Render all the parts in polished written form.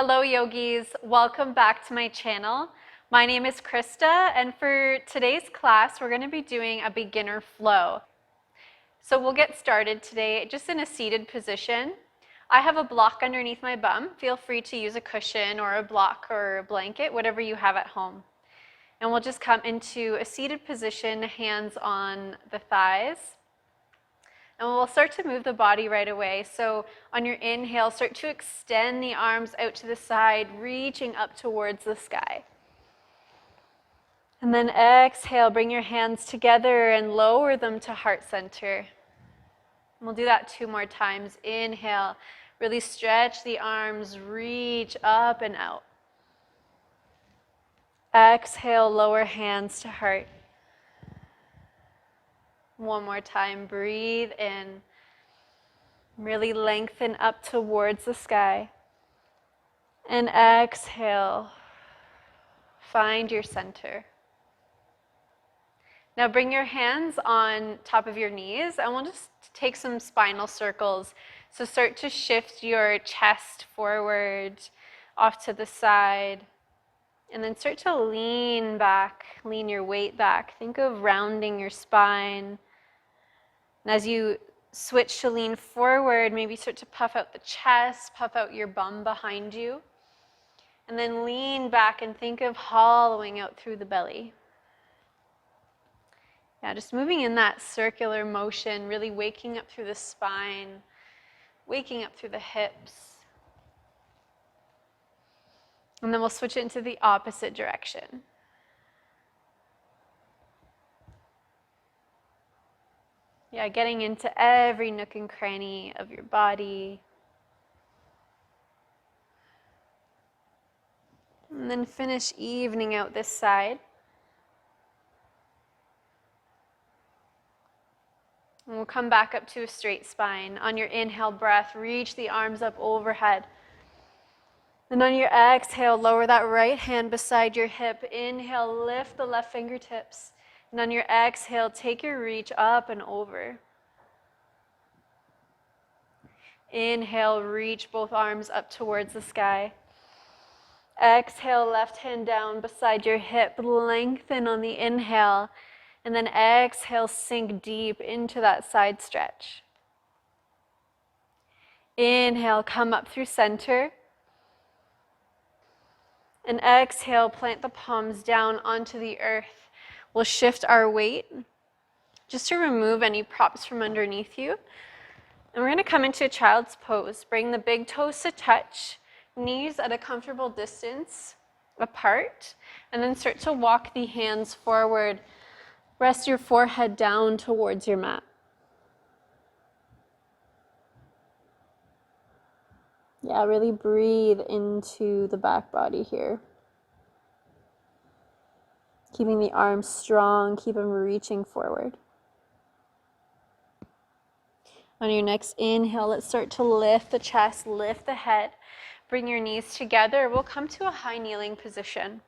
Hello yogis, welcome back to my channel. My name is Krista, and for today's class we're going to be doing a beginner flow. So we'll get started today just in a seated position. I have a block underneath my bum. Feel free to use a cushion or a block or a blanket, whatever you have at home. And we'll just come into a seated position, hands on the thighs. And we'll start to move the body right away. So on your inhale, start to extend the arms out to the side, reaching up towards the sky. And then exhale, bring your hands together and lower them to heart center. And we'll do that 2 more times. Inhale, really stretch the arms, reach up and out. Exhale, lower hands to heart. 1 more time, breathe in. Really lengthen up towards the sky. And exhale, find your center. Now bring your hands on top of your knees and we'll just take some spinal circles. So start to shift your chest forward, off to the side. And then start to lean back, lean your weight back. Think of rounding your spine. And as you switch to lean forward, maybe start to puff out the chest, puff out your bum behind you. And then lean back and think of hollowing out through the belly. Yeah, just moving in that circular motion, really waking up through the spine, waking up through the hips. And then we'll switch it into the opposite direction. Yeah, getting into every nook and cranny of your body. And then finish evening out this side. And we'll come back up to a straight spine. On your inhale breath, reach the arms up overhead. And on your exhale, lower that right hand beside your hip. Inhale, lift the left fingertips. And on your exhale, take your reach up and over. Inhale, reach both arms up towards the sky. Exhale, left hand down beside your hip. Lengthen on the inhale. And then exhale, sink deep into that side stretch. Inhale, come up through center. And exhale, plant the palms down onto the earth. We'll shift our weight just to remove any props from underneath you. And we're going to come into a child's pose. Bring the big toes to touch, knees at a comfortable distance apart, and then start to walk the hands forward. Rest your forehead down towards your mat. Yeah, really breathe into the back body here. Keeping the arms strong, keep them reaching forward. On your next inhale, let's start to lift the chest, lift the head. Bring your knees together. We'll come to a high kneeling position.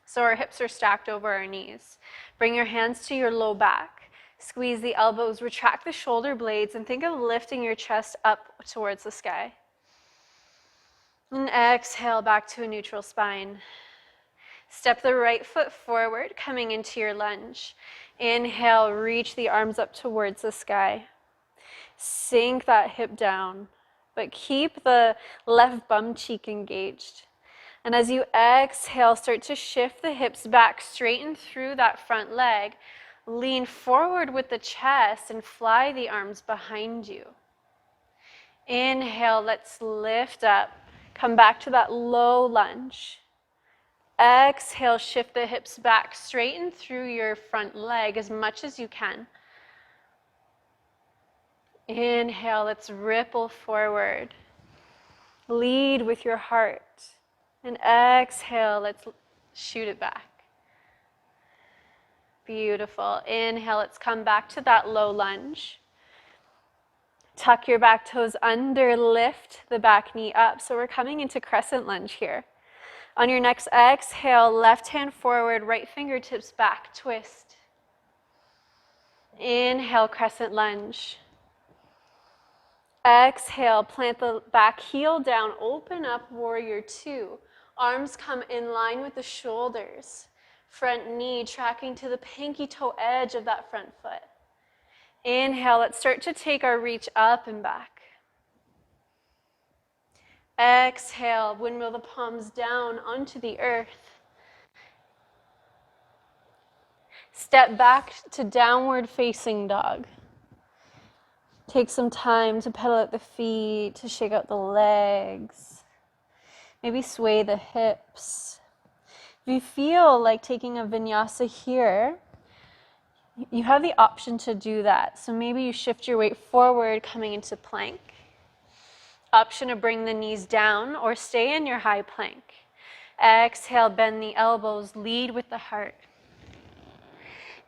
So our hips are stacked over our knees. Bring your hands to your low back. Squeeze the elbows, retract the shoulder blades, and think of lifting your chest up towards the sky. And exhale back to a neutral spine. Step the right foot forward, coming into your lunge. Inhale, reach the arms up towards the sky. Sink that hip down, but keep the left bum cheek engaged. And as you exhale, start to shift the hips back, straighten through that front leg. Lean forward with the chest and fly the arms behind you. Inhale, let's lift up. Come back to that low lunge. Exhale, shift the hips back, straighten through your front leg as much as you can. Inhale, let's ripple forward. Lead with your heart. And exhale, let's shoot it back. Beautiful. Inhale, let's come back to that low lunge. Tuck your back toes under, lift the back knee up. So we're coming into crescent lunge here. On your next exhale, left hand forward, right fingertips back, twist. Inhale, crescent lunge. Exhale, plant the back heel down, open up, warrior two. Arms come in line with the shoulders. Front knee tracking to the pinky toe edge of that front foot. Inhale, let's start to take our reach up and back. Exhale, windmill the palms down onto the earth. Step back to downward facing dog. Take some time to pedal out the feet, to shake out the legs. Maybe sway the hips. If you feel like taking a vinyasa here, you have the option to do that. So maybe you shift your weight forward, coming into plank. Option to bring the knees down or stay in your high plank. Exhale, bend the elbows, lead with the heart.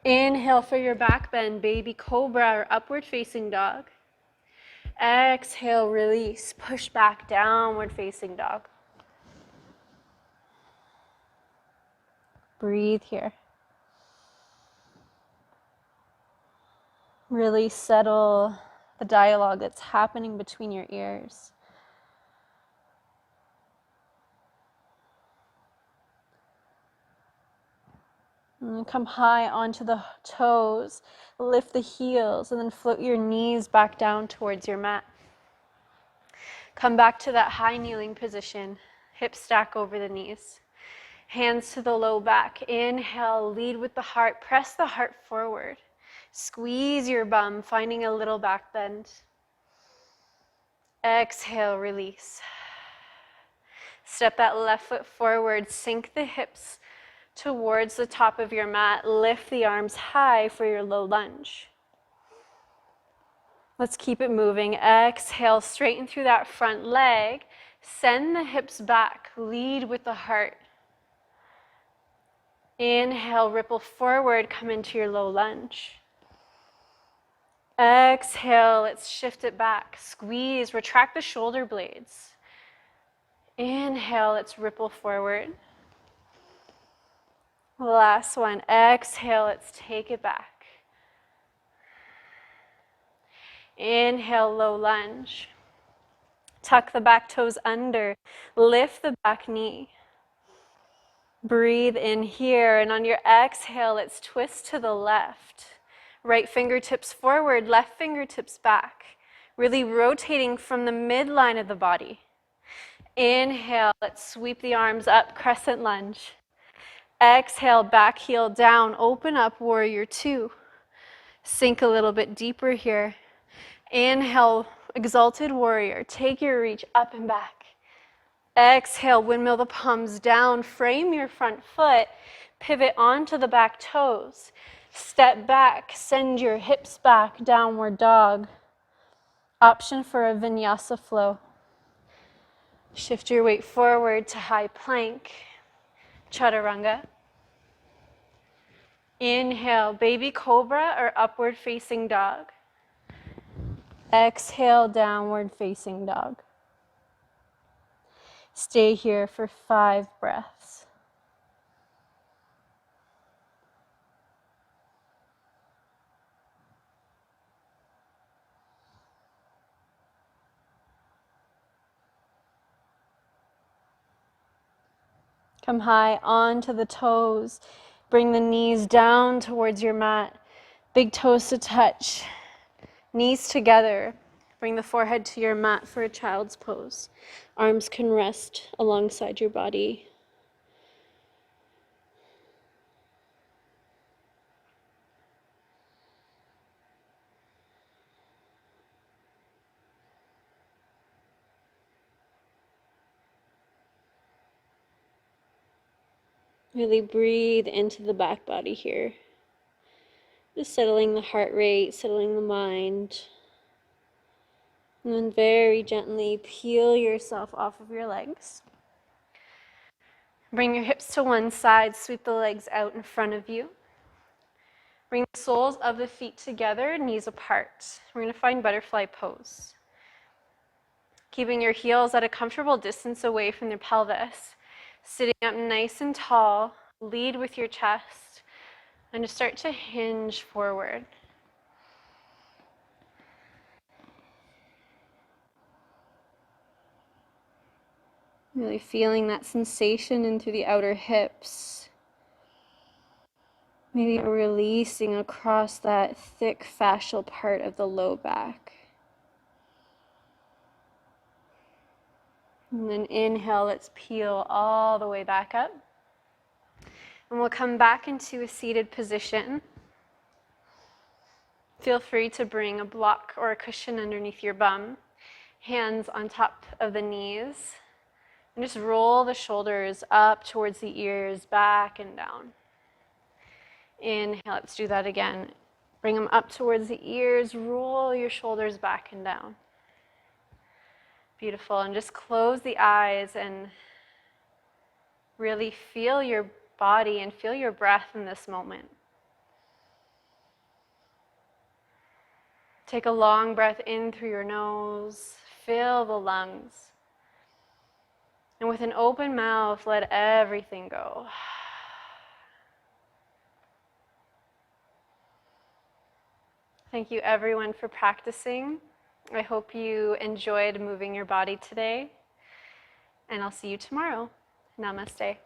Inhale for your back bend, baby cobra or upward facing dog. Exhale, release, push back, downward facing dog. Breathe here. Really settle the dialogue that's happening between your ears. And come high onto the toes, lift the heels, and then float your knees back down towards your mat. Come back to that high kneeling position, hips stack over the knees. Hands to the low back. Inhale, lead with the heart, press the heart forward. Squeeze your bum, finding a little back bend. Exhale, release. Step that left foot forward, sink the hips towards the top of your mat. Lift the arms high for your low lunge. Let's keep it moving. Exhale, straighten through that front leg. Send the hips back, lead with the heart. Inhale, ripple forward, come into your low lunge. Exhale, let's shift it back. Squeeze, retract the shoulder blades. Inhale, let's ripple forward. Last one. Exhale, let's take it back. Inhale, low lunge. Tuck the back toes under. Lift the back knee. Breathe in here, and on your exhale, let's twist to the left. Right fingertips forward, left fingertips back. Really rotating from the midline of the body. Inhale, let's sweep the arms up, crescent lunge. Exhale, back heel down, open up, warrior two. Sink a little bit deeper here. Inhale, exalted warrior. Take your reach up and back. Exhale, windmill the palms down, frame your front foot, pivot onto the back toes. Step back, send your hips back, downward dog. Option for a Vinyasa Flow. Shift your weight forward to high plank, chaturanga. Inhale, baby cobra or upward facing dog. Exhale, downward facing dog. Stay here for 5 breaths. Come high onto the toes. Bring the knees down towards your mat. Big toes to touch. Knees together. Bring the forehead to your mat for a child's pose. Arms can rest alongside your body. Really breathe into the back body here. Just settling the heart rate, settling the mind. And then very gently peel yourself off of your legs. Bring your hips to one side, sweep the legs out in front of you. Bring the soles of the feet together, knees apart. We're going to find butterfly pose. Keeping your heels at a comfortable distance away from your pelvis. Sitting up nice and tall, lead with your chest, and just start to hinge forward. Really feeling that sensation into the outer hips. Maybe releasing across that thick fascial part of the low back. And then inhale, let's peel all the way back up. And we'll come back into a seated position. Feel free to bring a block or a cushion underneath your bum, hands on top of the knees, and just roll the shoulders up towards the ears, back and down. Inhale, let's do that again. Bring them up towards the ears, roll your shoulders back and down. Beautiful, and just close the eyes and really feel your body and feel your breath in this moment. Take a long breath in through your nose, fill the lungs. And with an open mouth, let everything go. Thank you everyone for practicing. I hope you enjoyed moving your body today. And I'll see you tomorrow. Namaste.